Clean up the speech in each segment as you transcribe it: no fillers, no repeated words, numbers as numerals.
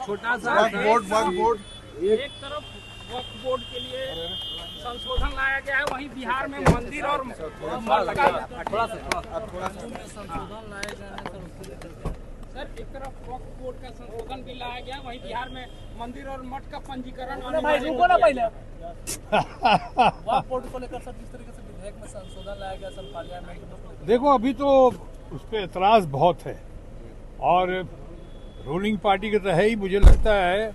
छोटा सा वक्फ बोर्ड एक तरफ वक्फ बोर्ड के लिए संशोधन लाया गया है, वहीं बिहार में मंदिर और मठ का संशोधन लाया गया है। सर एक तरफ वक्फ बोर्ड का संशोधन भी लाया गया, वहीं बिहार में मंदिर और मठ का पंजीकरण रुको ना पहले वक्फ बोर्ड को लेकर सर जिस तरीके से विधेयक में संशोधन लाया गया सर पार्लियामेंट में, देखो अभी तो उस पर एतराज बहुत है और रूलिंग पार्टी के तो है ही। मुझे लगता है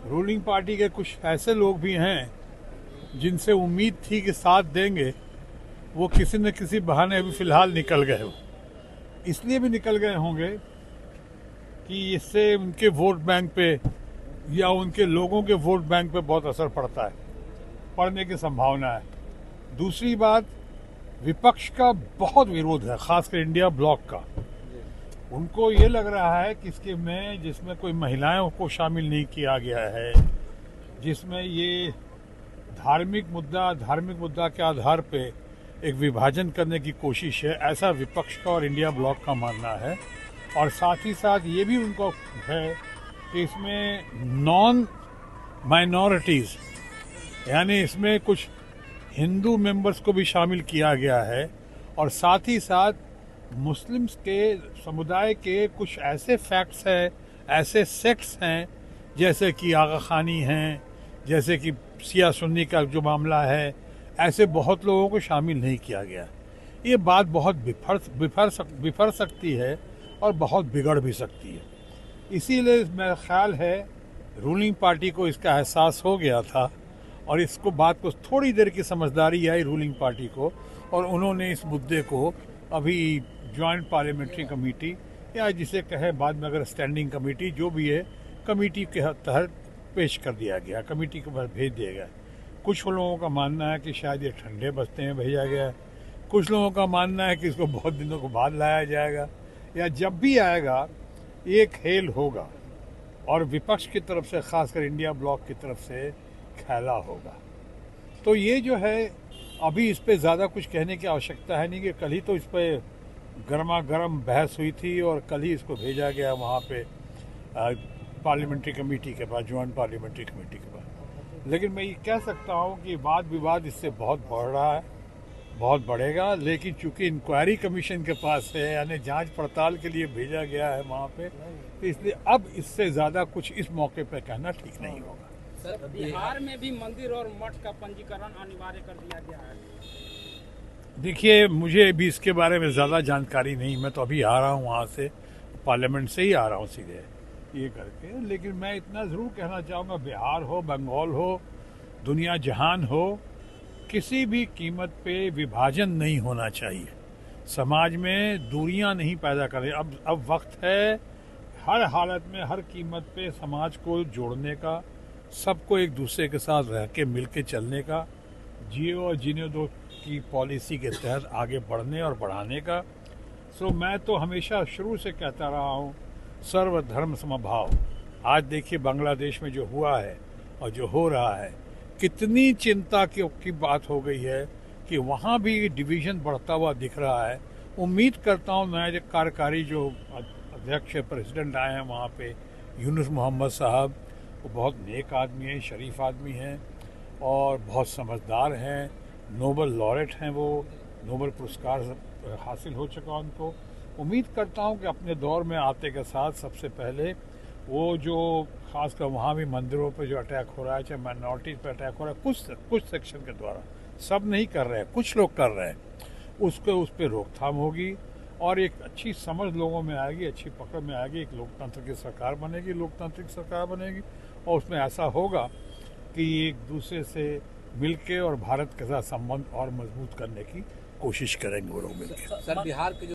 रूलिंग पार्टी के कुछ ऐसे लोग भी हैं जिनसे उम्मीद थी कि साथ देंगे, वो किसी न किसी बहाने अभी फिलहाल निकल गए हो। इसलिए भी निकल गए होंगे कि इससे उनके वोट बैंक पे या उनके लोगों के वोट बैंक पे बहुत असर पड़ता है, पड़ने की संभावना है। दूसरी बात, विपक्ष का बहुत विरोध है, खासकर इंडिया ब्लॉक का। उनको ये लग रहा है कि इसके में जिसमें कोई महिलाओं को शामिल नहीं किया गया है, जिसमें ये धार्मिक मुद्दा के आधार पे एक विभाजन करने की कोशिश है, ऐसा विपक्ष का और इंडिया ब्लॉक का मानना है। और साथ ही साथ ये भी उनको है कि इसमें नॉन माइनॉरिटीज़ यानी इसमें कुछ हिंदू मेंबर्स को भी शामिल किया गया है, और साथ ही साथ मुस्लिम्स के समुदाय के कुछ ऐसे फैक्ट्स हैं, ऐसे सेक्ट्स हैं, जैसे कि आगा खानी हैं, जैसे कि सिया सुन्नी का जो मामला है, ऐसे बहुत लोगों को शामिल नहीं किया गया। ये बात बहुत बिफर सकती है और बहुत बिगड़ भी सकती है। इसीलिए मेरा ख्याल है रूलिंग पार्टी को इसका एहसास हो गया था और इसको बात को थोड़ी देर की समझदारी आई रूलिंग पार्टी को, और उन्होंने इस मुद्दे को अभी जॉइंट पार्लियामेंट्री कमेटी या जिसे कहे बाद में अगर स्टैंडिंग कमेटी जो भी है, कमेटी के तहत पेश कर दिया गया, कमेटी के पास भेज दिया गया। कुछ लोगों का मानना है कि शायद ये ठंडे बस्ते में भेजा गया है, कुछ लोगों का मानना है कि इसको बहुत दिनों को बाद लाया जाएगा, या जब भी आएगा ये खेल होगा और विपक्ष की तरफ से, खासकर इंडिया ब्लॉक की तरफ से खेला होगा। तो ये जो है अभी इस पे ज़्यादा कुछ कहने की आवश्यकता है नहीं कि कल ही तो इस पर गर्मा गर्म बहस हुई थी और कल ही इसको भेजा गया वहाँ पे पार्लियामेंट्री कमेटी के पास, जॉइंट पार्लियामेंट्री कमेटी के पास। लेकिन मैं ये कह सकता हूँ कि वाद विवाद इससे बहुत बढ़ रहा है, बहुत बढ़ेगा। लेकिन चूंकि इंक्वायरी कमीशन के पास है, यानी जांच पड़ताल के लिए भेजा गया है वहाँ पे, तो इसलिए अब इससे ज़्यादा कुछ इस मौके पर कहना ठीक नहीं होगा। सर बिहार में भी मंदिर और मठ का पंजीकरण अनिवार्य कर दिया गया है। देखिए मुझे भी इसके बारे में ज़्यादा जानकारी नहीं, मैं तो अभी आ रहा हूँ वहाँ से, पार्लियामेंट से ही आ रहा हूँ सीधे ये करके। लेकिन मैं इतना ज़रूर कहना चाहूँगा, बिहार हो, बंगाल हो, दुनिया जहान हो, किसी भी कीमत पे विभाजन नहीं होना चाहिए। समाज में दूरियां नहीं पैदा करें। अब वक्त है हर हालत में, हर कीमत पे समाज को जोड़ने का, सबको एक दूसरे के साथ रह के मिल के चलने का, जियो और जीने दो की पॉलिसी के तहत आगे बढ़ने और बढ़ाने का। सो मैं तो हमेशा शुरू से कहता रहा हूँ सर्वधर्म समभाव। आज देखिए बांग्लादेश में जो हुआ है और जो हो रहा है, कितनी चिंता की बात हो गई है कि वहाँ भी डिवीज़न बढ़ता हुआ दिख रहा है। उम्मीद करता हूँ नए कार्यकारी जो अध्यक्ष प्रेसिडेंट आए हैं वहाँ पे, यूनुस मोहम्मद साहब, वो बहुत नेक आदमी हैं, शरीफ आदमी हैं और बहुत समझदार हैं, नोबल लॉरेट हैं, वो नोबल पुरस्कार हासिल हो चुका उनको। उम्मीद करता हूँ कि अपने दौर में आते के साथ सबसे पहले वो जो खासकर वहाँ भी मंदिरों पे जो अटैक हो रहा है, चाहे माइनॉरिटीज़ पे अटैक हो रहा है, कुछ सेक्शन के द्वारा, सब नहीं कर रहे हैं, कुछ लोग कर रहे हैं, उस पर रोकथाम होगी और एक अच्छी समझ लोगों में आएगी, अच्छी पकड़ में आएगी, एक लोकतंत्र की सरकार बनेगी, लोकतांत्रिक सरकार बनेगी। और उसमें ऐसा होगा कि एक दूसरे से मिलके और भारत के साथ संबंध और मजबूत करने की कोशिश करेंगे वो लोग मिलकर। सर बिहार के